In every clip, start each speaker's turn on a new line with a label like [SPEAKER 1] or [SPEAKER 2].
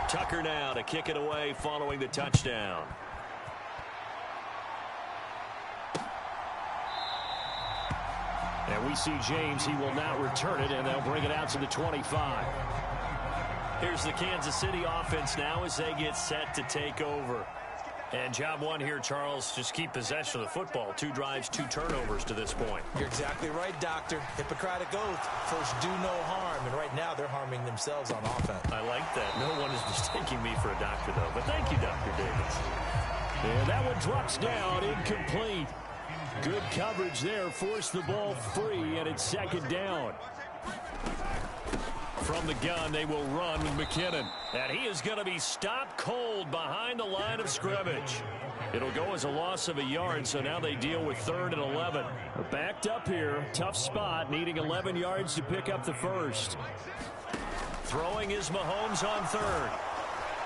[SPEAKER 1] Tucker now to kick it away following the touchdown. And we see James. He will now return it, and they'll bring it out to the 25. Here's the Kansas City offense now as they get set to take over. And job one here, Charles, just keep possession of the football. 2 drives, 2 turnovers to this point.
[SPEAKER 2] You're exactly right, Doctor. Hippocratic oath. First, do no harm. And right now, they're harming themselves on offense.
[SPEAKER 1] I like that. No one is mistaking me for a doctor, though. But thank you, Dr. Davis. And that one drops down, incomplete. Good coverage there. Forced the ball free, and it's second down. From the gun, they will run with McKinnon. And he is going to be stopped cold behind the line of scrimmage. It'll go as a loss of a yard, so now they deal with 3rd and 11. Backed up here. Tough spot, needing 11 yards to pick up the first. Throwing is Mahomes on 3rd.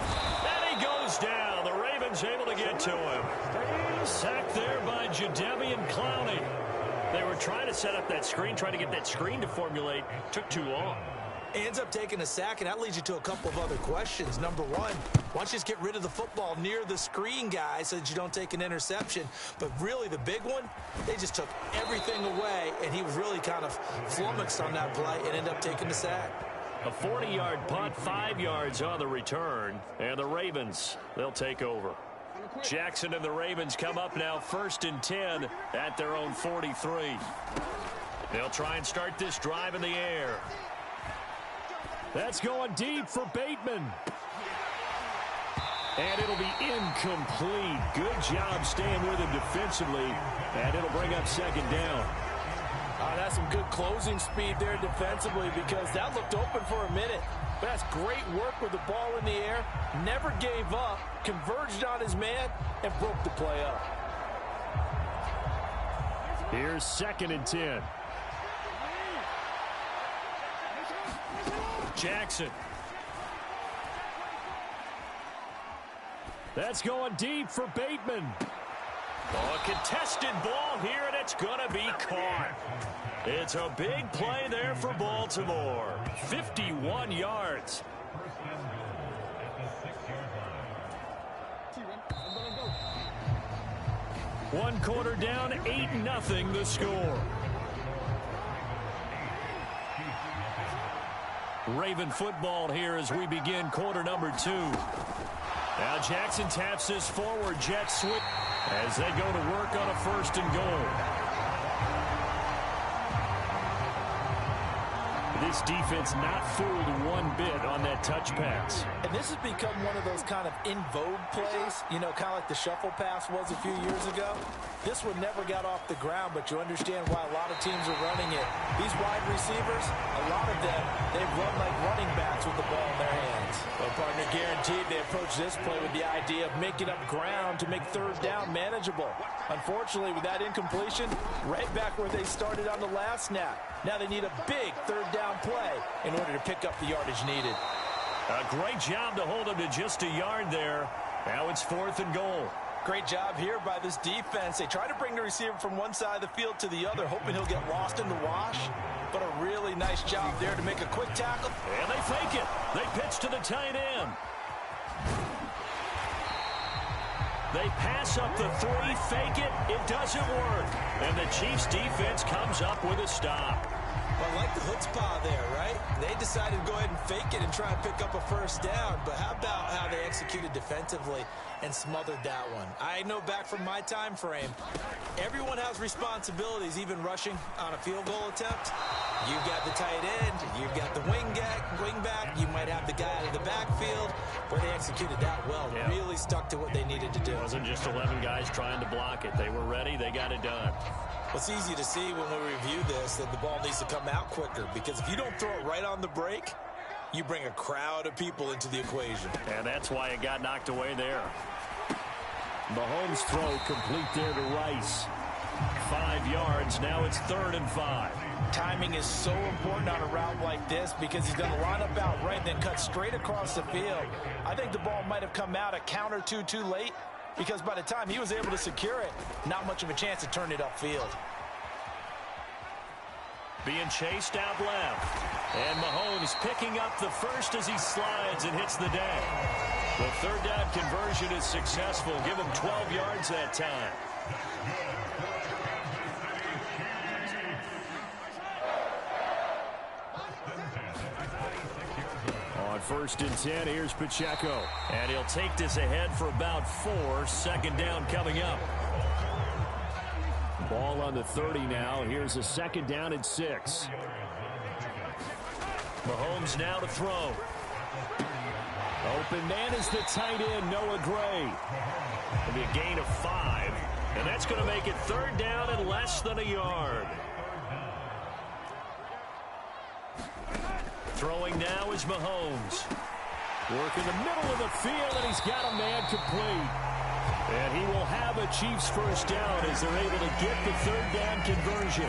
[SPEAKER 1] And he goes down. The Ravens able to get to him. Sacked there by Jadeveon Clowney. They were trying to set up that screen, trying to get that screen to formulate. Took too long.
[SPEAKER 2] Ends up taking a sack, and that leads you to a couple of other questions. Number one, why don't you just get rid of the football near the screen guy so that you don't take an interception? But really the big one, they just took everything away, and he was really kind of flummoxed on that play and ended up taking the sack.
[SPEAKER 1] A 40-yard punt, 5 yards on the return, and the Ravens, they'll take over. Jackson and the Ravens come up now 1st and 10 at their own 43. They'll try and start this drive in the air. That's going deep for Bateman. And it'll be incomplete. Good job staying with him defensively, and it'll bring up second down.
[SPEAKER 3] That's some good closing speed there defensively because that looked open for a minute. But that's great work with the ball in the air. Never gave up, converged on his man, and broke the play up.
[SPEAKER 1] Here's 2nd and 10. Jackson. That's going deep for Bateman. Oh, a contested ball here, and it's going to be caught. It's a big play there for Baltimore. 51 yards. One quarter down, 8-0 the score. Raven football here as we begin quarter number 2. Now Jackson taps this forward jet sweep as they go to work on a 1st and goal. This defense not fooled one bit on that touch pass.
[SPEAKER 3] And this has become one of those kind of in vogue plays, you know, kind of like the shuffle pass was a few years ago. This one never got off the ground, but you understand why a lot of teams are running it. These wide receivers, a lot of them, they run like running backs with the ball in their hands. Well, partner, guaranteed they approach this play with the idea of making up ground to make 3rd down manageable. Unfortunately, with that incompletion, right back where they started on the last snap. Now they need a big 3rd down play in order to pick up the yardage needed.
[SPEAKER 1] A great job to hold him to just a yard there. Now it's 4th and goal.
[SPEAKER 2] Great job here by this defense. They try to bring the receiver from one side of the field to the other, hoping he'll get lost in the wash. But a really nice job there to make a quick tackle.
[SPEAKER 1] And they fake it. They pitch to the tight end. They pass up the 3, fake it. It doesn't work. And the Chiefs defense comes up with a stop.
[SPEAKER 2] Well, I like the chutzpah there, right? They decided to go ahead and fake it and try and pick up a 1st down. But how about how they executed defensively and smothered that one? I know back from my time frame, everyone has responsibilities, even rushing on a field goal attempt. You've got the tight end, you've got the wing back, you might have the guy out of the backfield. But they executed that well, really stuck to what they needed to do.
[SPEAKER 1] It wasn't just 11 guys trying to block it. They were ready, they got it done.
[SPEAKER 2] Well, it's easy to see when we review this that the ball needs to come out quicker, because if you don't throw it right on the break, you bring a crowd of people into the equation.
[SPEAKER 1] And that's why it got knocked away there. Mahomes' throw complete there to Rice. 5 yards, now it's 3rd and 5.
[SPEAKER 3] Timing is so important on a route like this because he's going to line up out right, then cut straight across the field. I think the ball might have come out a count or two too late, because by the time he was able to secure it, not much of a chance to turn it upfield.
[SPEAKER 1] being chased out left. And Mahomes picking up the first as he slides and hits the deck. The third down conversion is successful. Give him 12 yards that time. On 1st and 10, here's Pacheco. And he'll take this ahead for about 4. 2nd down coming up. Ball on the 30 now. Here's a 2nd down and 6. Mahomes now to throw. Open man is the tight end, Noah Gray. It'll be a gain of 5. And that's going to make it 3rd down and less than a yard. Throwing now is Mahomes. Work in the middle of the field, and he's got a man complete. And he will have a Chiefs first down as they're able to get the 3rd down conversion.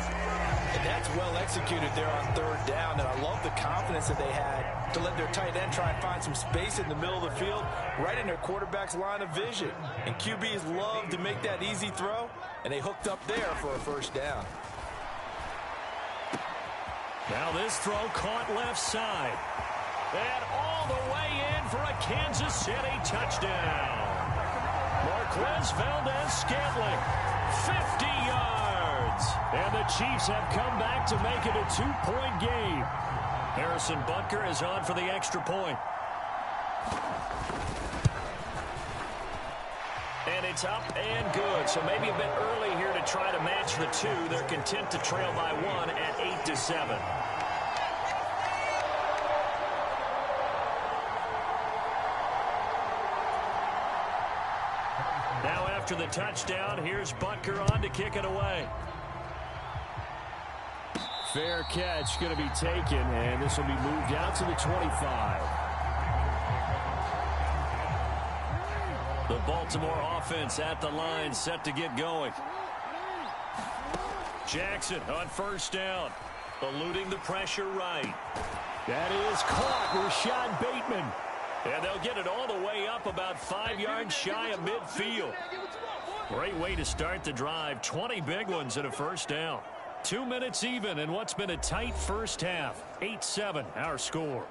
[SPEAKER 3] And that's well executed there on 3rd down, and I love the confidence that they had to let their tight end try and find some space in the middle of the field, right in their quarterback's line of vision. And QBs love to make that easy throw, and they hooked up there for a first down.
[SPEAKER 1] Now this throw caught left side. And all the way in for a Kansas City touchdown. Marquez Valdez-Scantling, 50 yards. And the Chiefs have come back to make it a 2-point game. Harrison Butker is on for the extra point. And it's up and good. So maybe a bit early here to try to match the 2. They're content to trail by 1 at 8-7. Now after the touchdown, here's Butker on to kick it away. Fair catch going to be taken, and this will be moved out to the 25. The Baltimore offense at the line, set to get going. Jackson on 1st down, eluding the pressure right. That is caught, Rashad Bateman. And they'll get it all the way up about 5 yards shy of midfield. Great way to start the drive. 20 big ones and a first down. 2 minutes even in what's been a tight first half. 8-7 our score.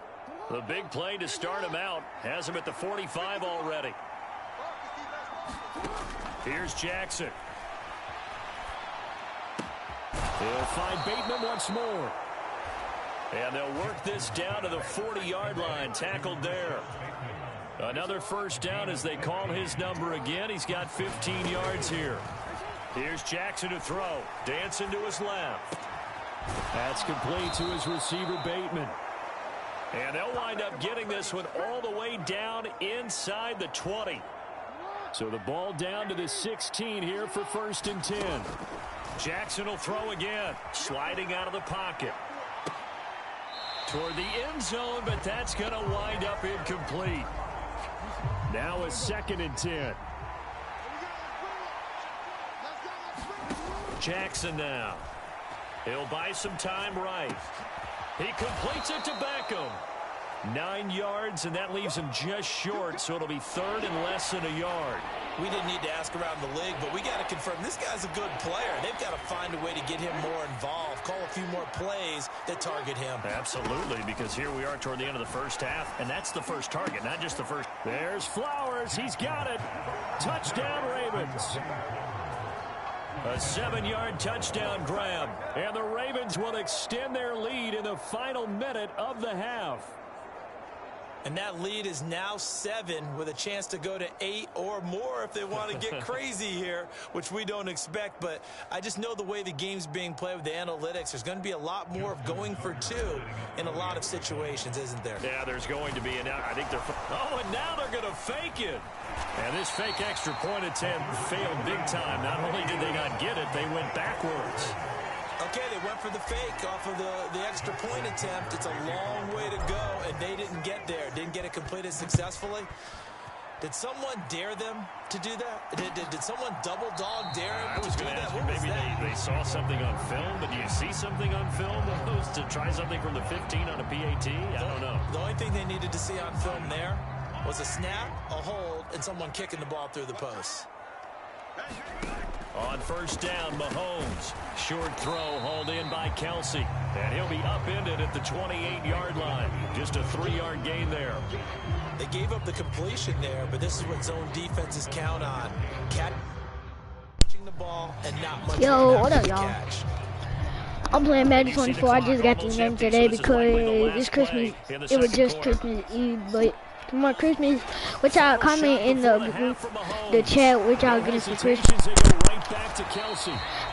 [SPEAKER 1] The big play to start him out has him at the 45 already. Here's Jackson. He'll find Bateman once more. And they'll work this down to the 40-yard line. Tackled there. Another first down as they call his number again. He's got 15 yards here. Here's Jackson to throw. Dancing to his left. That's complete to his receiver, Bateman. And they'll wind up getting this one all the way down inside the 20. So the ball down to the 16 here for 1st and 10. Jackson will throw again. Sliding out of the pocket. Toward the end zone, but that's going to wind up incomplete. Now a 2nd and 10. Jackson now. He'll buy some time right. He completes it to Beckham. 9 yards, and that leaves him just short, so it'll be 3rd and less than a yard.
[SPEAKER 2] We didn't need to ask around the league, but we got to confirm this guy's a good player. They've got to find a way to get him more involved, call a few more plays that target him.
[SPEAKER 1] Absolutely, because here we are toward the end of the first half, and that's the first target, not just the first. There's Flowers. He's got it. Touchdown, Ravens. A 7-yard touchdown grab, and the Ravens will extend their lead in the final minute of the half.
[SPEAKER 2] And that lead is now 7 with a chance to go to 8 or more if they want to get crazy here, which we don't expect. But I just know the way the game's being played with the analytics, there's going to be a lot more of going for 2 in a lot of situations, isn't there?
[SPEAKER 1] Yeah, there's going to be. And I think they're. Oh, and now they're going to fake it. And this fake extra point attempt failed big time. Not only did they not get it, they went backwards.
[SPEAKER 2] Okay, they went for the fake off of the extra point attempt. It's a long way to go, and they didn't get there. Didn't get it completed successfully. Did someone dare them to do that? Did someone double dog dare them
[SPEAKER 1] I was
[SPEAKER 2] to do
[SPEAKER 1] going to
[SPEAKER 2] that?
[SPEAKER 1] ask you, maybe they saw something on film, but do you see something on film to try something from the 15 on a PAT? I don't know.
[SPEAKER 2] The only thing they needed to see on film there was a snap, a hold, and someone kicking the ball through the post.
[SPEAKER 1] On first down, Mahomes. Short throw hauled in by Kelsey. And he'll be upended at the 28-yard line. Just a 3-yard gain there.
[SPEAKER 2] They gave up the completion there, but this is what zone defenses count on. Catching the ball and not much.
[SPEAKER 4] Yo, what up, y'all? I'm playing Madden 24. I just got the game today because this Christmas, it was just Christmas Eve, but tomorrow Christmas, which I'll comment in the chat, which I'll get for Christmas.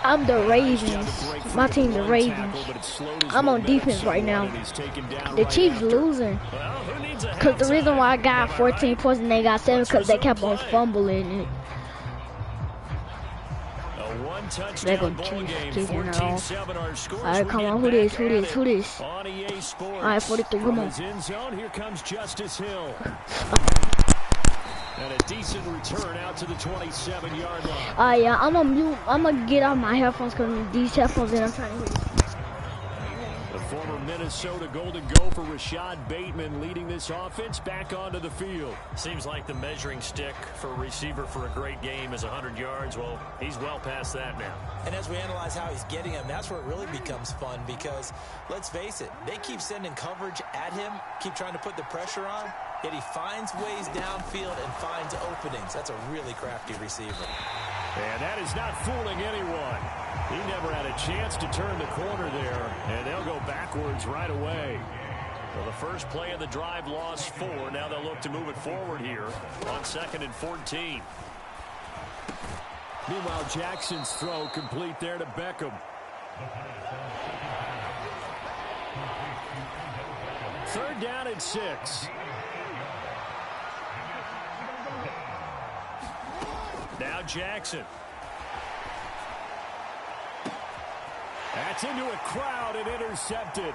[SPEAKER 4] I'm the Ravens. My team, the Ravens. I'm on defense right now. The Chiefs losing. Because the reason why I got 14 points and they got 7 because they kept on fumbling it. They're going to Chiefs kicking it off. Alright, come on. Who this? Alright, 43, come on.
[SPEAKER 1] Here comes Justice Hill. And a decent return out to the 27-yard line.
[SPEAKER 4] Yeah, I'm gonna get out my headphones because these headphones and I'm trying to hear this.
[SPEAKER 1] The former Minnesota Golden Gopher Rashad Bateman leading this offense back onto the field. Seems like the measuring stick for a receiver for a great game is 100 yards. Well, he's well past that now. And
[SPEAKER 2] as we analyze how he's getting him, that's where it really becomes fun because, let's face it, they keep sending coverage at him, keep trying to put the pressure on, yet he finds ways downfield and finds openings. That's a really crafty receiver.
[SPEAKER 1] And that is not fooling anyone. He never had a chance to turn the corner there, and they'll go backwards right away. Well, the first play of the drive lost 4. Now they'll look to move it forward here on 2nd and 14. Meanwhile, Jackson's throw complete there to Beckham. Third down and 6. Now Jackson. That's into a crowd and intercepted.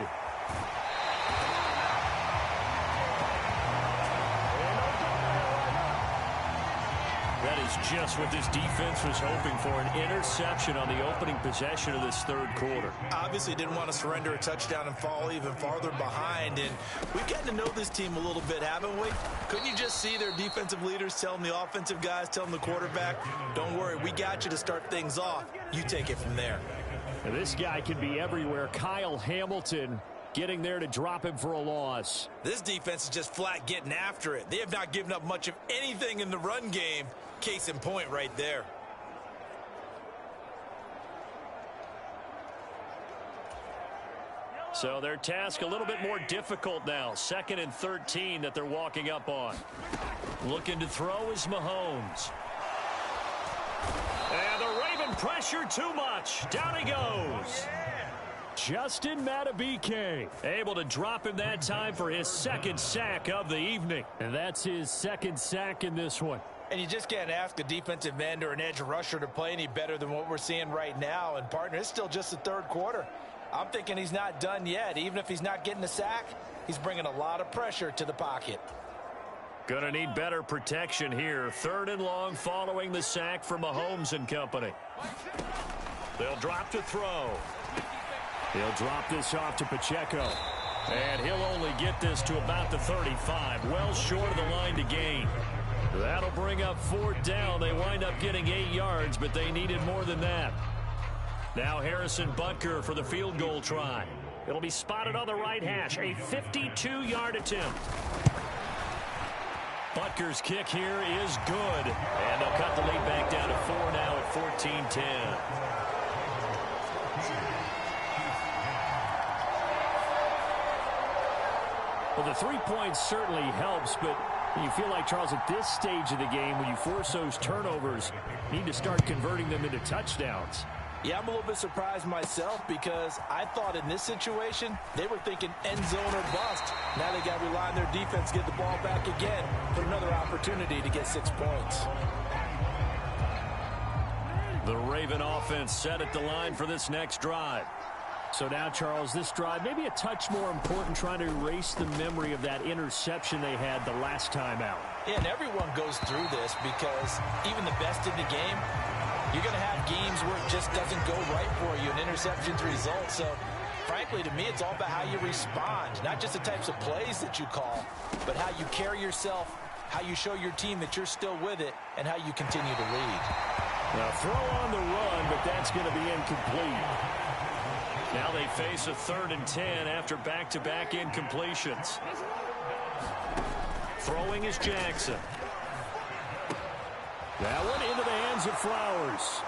[SPEAKER 1] That is just what this defense was hoping for, an interception on the opening possession of this third quarter.
[SPEAKER 2] Obviously didn't want to surrender a touchdown and fall even farther behind, and we've gotten to know this team a little bit, haven't we? Couldn't you just see their defensive leaders telling the offensive guys, telling the quarterback, don't worry, we got you to start things off. You take it from there.
[SPEAKER 1] And this guy can be everywhere. Kyle Hamilton getting there to drop him for a loss.
[SPEAKER 2] This defense is just flat getting after it. They have not given up much of anything in the run game. Case in point right there.
[SPEAKER 1] So their task a little bit more difficult now. 2nd and 13 that they're walking up on. Looking to throw is Mahomes. And the Raven pressure too much. Down he goes. Justin Madubuike able to drop him that time for his 2nd sack of the evening. And that's his 2nd sack in this one.
[SPEAKER 3] And you just can't ask a defensive end or an edge rusher to play any better than what we're seeing right now. And, partner, it's still just the third quarter. I'm thinking he's not done yet. Even if he's not getting a sack, he's bringing a lot of pressure to the pocket.
[SPEAKER 1] Gonna need better protection here. 3rd and long following the sack from Mahomes and company. They'll drop to throw. He'll drop this off to Pacheco. And he'll only get this to about the 35. Well short of the line to gain. That'll bring up 4th down. They wind up getting 8 yards, but they needed more than that. Now Harrison Butker for the field goal try. It'll be spotted on the right hash. A 52-yard attempt. Butker's kick here is good. And they'll cut the lead back down to 4 now at 14-10. Well, the 3 points certainly helps, but you feel like, Charles, at this stage of the game, when you force those turnovers, you need to start converting them into touchdowns.
[SPEAKER 3] Yeah, I'm a little bit surprised myself because I thought in this situation they were thinking end zone or bust. Now they got to rely on their defense, get the ball back again, put another opportunity to get 6 points.
[SPEAKER 1] The Raven offense set at the line for this next drive. So now, Charles, this drive maybe a touch more important, trying to erase the memory of that interception they had the last time out.
[SPEAKER 3] Yeah, and everyone goes through this because even the best in the game, you're going to have games where it just doesn't go right for you, and interceptions result. So, frankly, to me, it's all about how you respond, not just the types of plays that you call, but how you carry yourself, how you show your team that you're still with it, and how you continue to lead.
[SPEAKER 1] Now throw on the run, but that's going to be incomplete. Now they face a 3rd and 10 after back-to-back incompletions. Throwing is Jackson. That one into the hands of Flowers.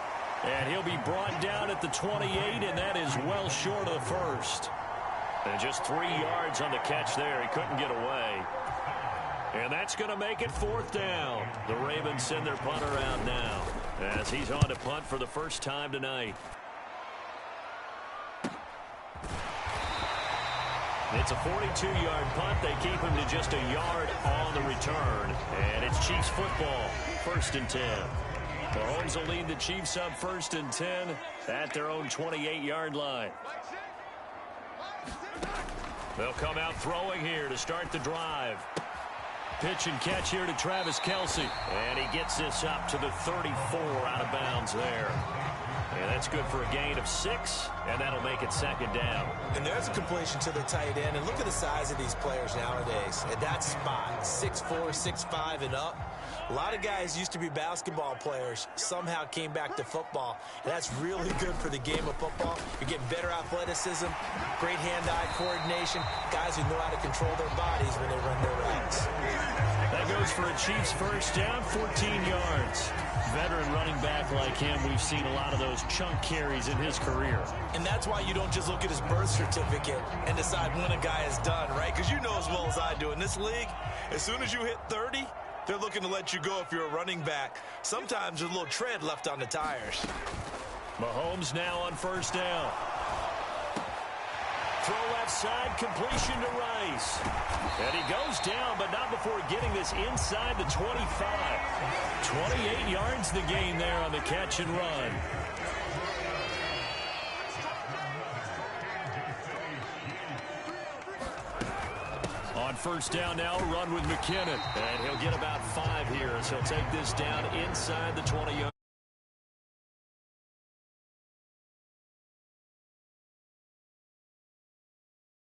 [SPEAKER 1] And he'll be brought down at the 28, and that is well short of the first. And just 3 yards on the catch there. He couldn't get away. And that's going to make it 4th down. The Ravens send their punter out now as he's on to punt for the first time tonight. It's a 42-yard punt. They keep him to just a yard on the return. And it's Chiefs football, 1st and 10. Mahomes will lead the Chiefs up 1st and 10 at their own 28-yard line. They'll come out throwing here to start the drive. Pitch and catch here to Travis Kelce. And he gets this up to the 34 out of bounds there. And that's good for a gain of 6, and that'll make it 2nd down.
[SPEAKER 2] And there's a completion to the tight end. And look at the size of these players nowadays. At that spot, 6'4", 6'5", and up. A lot of guys used to be basketball players, somehow came back to football. And that's really good for the game of football. You're getting better athleticism, great hand-eye coordination, guys who know how to control their bodies when they run their routes.
[SPEAKER 1] That goes for a Chiefs first down, 14 yards. Veteran running back like him, we've seen a lot of those chunk carries in his career.
[SPEAKER 2] And that's why you don't just look at his birth certificate and decide when a guy is done, right? Because you know as well as I do, in this league, as soon as you hit 30, they're looking to let you go if you're a running back. Sometimes there's a little tread left on the tires.
[SPEAKER 1] Mahomes now on 1st down. Throw left side, completion to Rice. And he goes down, but not before getting this inside the 25. 28 yards the gain there on the catch and run. On 1st down now, run with McKinnon. And he'll get about 5 here as he'll take this down inside the 20-yard.